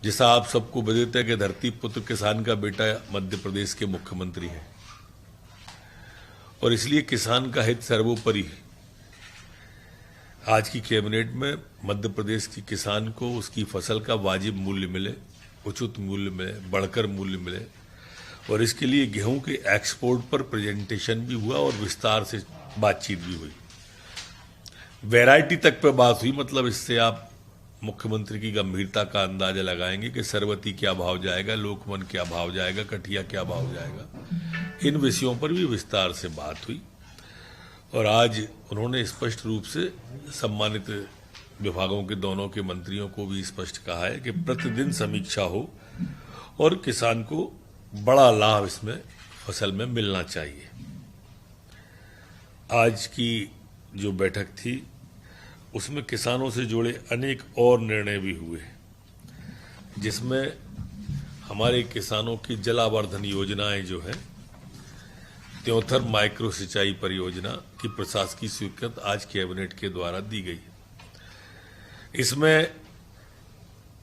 जैसा आप सबको बता है कि धरती पुत्र किसान का बेटा मध्य प्रदेश के मुख्यमंत्री हैं और इसलिए किसान का हित सर्वोपरि है। आज की कैबिनेट में मध्य प्रदेश के किसान को उसकी फसल का वाजिब मूल्य मिले, उचित मूल्य मिले, बढ़कर मूल्य मिले और इसके लिए गेहूं के एक्सपोर्ट पर प्रेजेंटेशन भी हुआ और विस्तार से बातचीत भी हुई। वैरायटी तक पे बात हुई, मतलब इससे आप मुख्यमंत्री की गंभीरता का अंदाजा लगाएंगे कि सरवती क्या भाव जाएगा, लोकमन क्या भाव जाएगा, कठिया क्या भाव जाएगा। इन विषयों पर भी विस्तार से बात हुई और आज उन्होंने स्पष्ट रूप से सम्मानित विभागों के दोनों के मंत्रियों को भी स्पष्ट कहा है कि प्रतिदिन समीक्षा हो और किसान को बड़ा लाभ इसमें फसल में मिलना चाहिए। आज की जो बैठक थी उसमें किसानों से जुड़े अनेक और निर्णय भी हुए, जिसमें हमारे किसानों की जलावर्धन योजनाएं जो है, त्योंथर माइक्रो सिंचाई परियोजना की प्रशासकीय स्वीकृति आज कैबिनेट के द्वारा दी गई। इसमें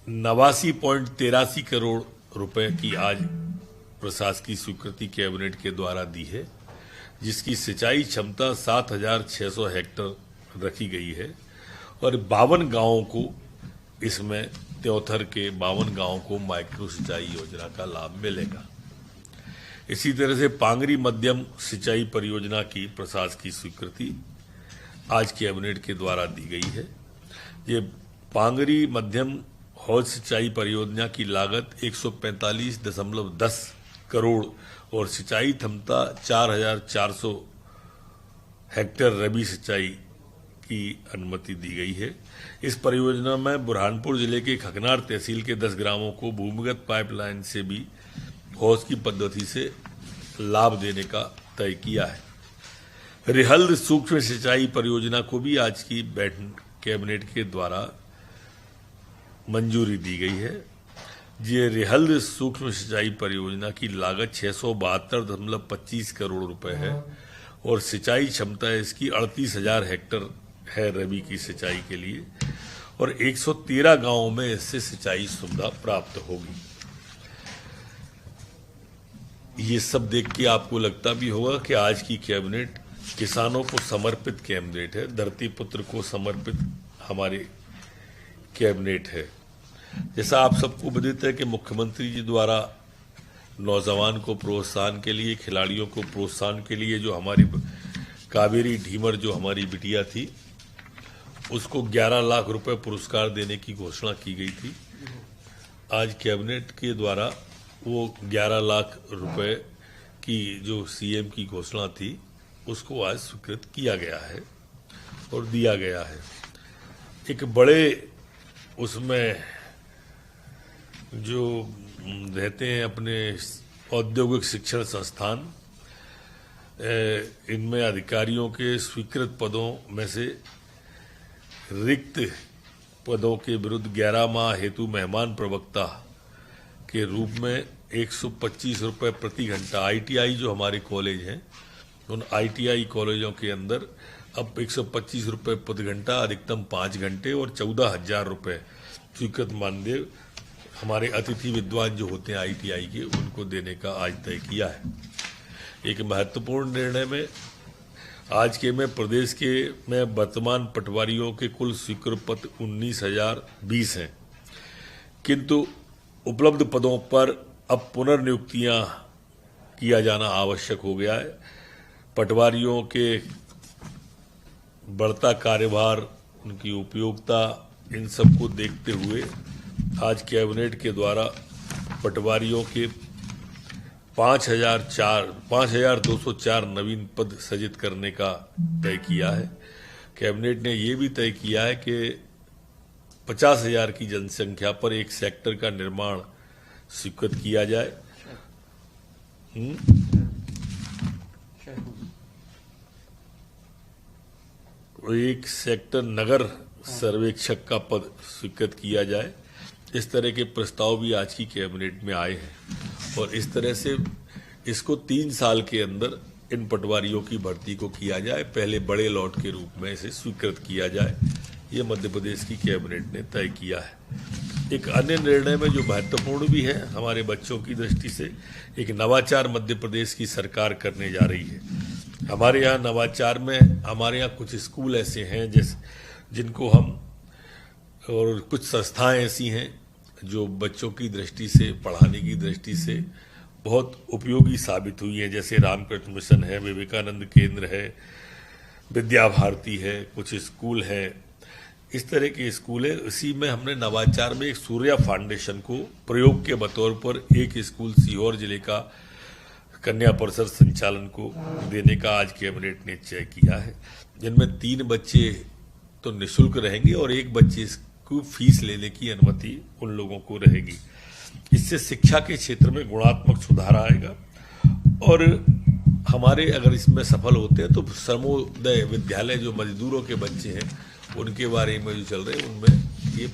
89.83 करोड़ रुपए की आज प्रशासकीय स्वीकृति कैबिनेट के द्वारा दी है, जिसकी सिंचाई क्षमता 7,600 हेक्टेयर रखी गई है और 52 गांवों को, इसमें त्योथर के 52 गांवों को माइक्रो सिंचाई योजना का लाभ मिलेगा। इसी तरह से पांगरी मध्यम सिंचाई परियोजना की प्रशासकीय स्वीकृति आज कैबिनेट के द्वारा दी गई है। ये पांगरी मध्यम हौज सिंचाई परियोजना की लागत 145.10 करोड़ और सिंचाई क्षमता 4,400 हेक्टेयर रबी सिंचाई की अनुमति दी गई है। इस परियोजना में बुरहानपुर जिले के खकनार तहसील के 10 ग्रामों को भूमिगत पाइपलाइन से भी हौज की पद्धति से लाभ देने का तय किया है। रिहल्द सूक्ष्म सिंचाई परियोजना को भी आज की कैबिनेट के द्वारा मंजूरी दी गई है। ये रिहल्द सूक्ष्म सिंचाई परियोजना की लागत 672.25 करोड़ रुपए है और सिंचाई क्षमता इसकी 38,000 हेक्टेयर है रबी की सिंचाई के लिए और 113 गांवों में इससे सिंचाई सुविधा प्राप्त होगी। ये सब देख के आपको लगता भी होगा कि आज की कैबिनेट किसानों को समर्पित कैबिनेट है, धरती पुत्र को समर्पित हमारी कैबिनेट है। जैसा आप सबको बताते हैं कि मुख्यमंत्री जी द्वारा नौजवान को प्रोत्साहन के लिए, खिलाड़ियों को प्रोत्साहन के लिए जो हमारी कावेरी ढीमर जो हमारी बिटिया थी उसको 11 लाख रुपए पुरस्कार देने की घोषणा की गई थी। आज कैबिनेट के द्वारा वो 11 लाख रुपए की जो सीएम की घोषणा थी उसको आज स्वीकृत किया गया है और दिया गया है। एक बड़े उसमें जो रहते हैं अपने औद्योगिक शिक्षण संस्थान, इनमें अधिकारियों के स्वीकृत पदों में से रिक्त पदों के विरुद्ध 11 माह हेतु मेहमान प्रवक्ता के रूप में 125 रुपये प्रति घंटा, आईटीआई जो हमारे कॉलेज हैं उन आईटीआई कॉलेजों के अंदर अब 125 रुपये प्रति घंटा, अधिकतम 5 घंटे और 14,000 रुपये स्वीकृत मानदेय हमारे अतिथि विद्वान जो होते हैं आईटीआई के, उनको देने का आज तय किया है। एक महत्वपूर्ण निर्णय में आज के में प्रदेश के में वर्तमान पटवारियों के कुल स्वीकृत पद 19,020 हैं, किंतु उपलब्ध पदों पर अब पुनर्नियुक्तियां किया जाना आवश्यक हो गया है। पटवारियों के बढ़ता कार्यभार, उनकी उपयोगिता, इन सब को देखते हुए आज कैबिनेट के द्वारा पटवारियों के 5,204 नवीन पद सृजित करने का तय किया है। कैबिनेट ने ये भी तय किया है कि 50,000 की जनसंख्या पर एक सेक्टर का निर्माण स्वीकृत किया जाए। एक सेक्टर नगर सर्वेक्षक का पद स्वीकृत किया जाए। इस तरह के प्रस्ताव भी आज की कैबिनेट में आए हैं और इस तरह से इसको 3 साल के अंदर इन पटवारियों की भर्ती को किया जाए, पहले बड़े लॉट के रूप में इसे स्वीकृत किया जाए। ये मध्य प्रदेश की कैबिनेट ने तय किया है। एक अन्य निर्णय में जो महत्वपूर्ण भी है हमारे बच्चों की दृष्टि से, एक नवाचार मध्य प्रदेश की सरकार करने जा रही है। हमारे यहाँ नवाचार में हमारे यहाँ कुछ स्कूल ऐसे हैं जिनको हम, और कुछ संस्थाएं ऐसी हैं जो बच्चों की दृष्टि से, पढ़ाने की दृष्टि से बहुत उपयोगी साबित हुई है। जैसे रामकृष्ण मिशन है, विवेकानंद केंद्र है, विद्या भारती है, कुछ स्कूल है, इस तरह के स्कूल है। इसी में हमने नवाचार में एक सूर्या फाउंडेशन को प्रयोग के बतौर पर एक स्कूल सीहोर जिले का कन्या परिषद संचालन को देने का आज कैबिनेट ने निश्चय किया है, जिनमें 3 बच्चे तो निःशुल्क रहेंगे और 1 बच्चे को फीस लेने की अनुमति उन लोगों को रहेगी। इससे शिक्षा के क्षेत्र में गुणात्मक सुधार आएगा और हमारे अगर इसमें सफल होते हैं तो सर्वोदय विद्यालय जो मजदूरों के बच्चे हैं उनके बारे में जो चल रहे हैं उनमें ये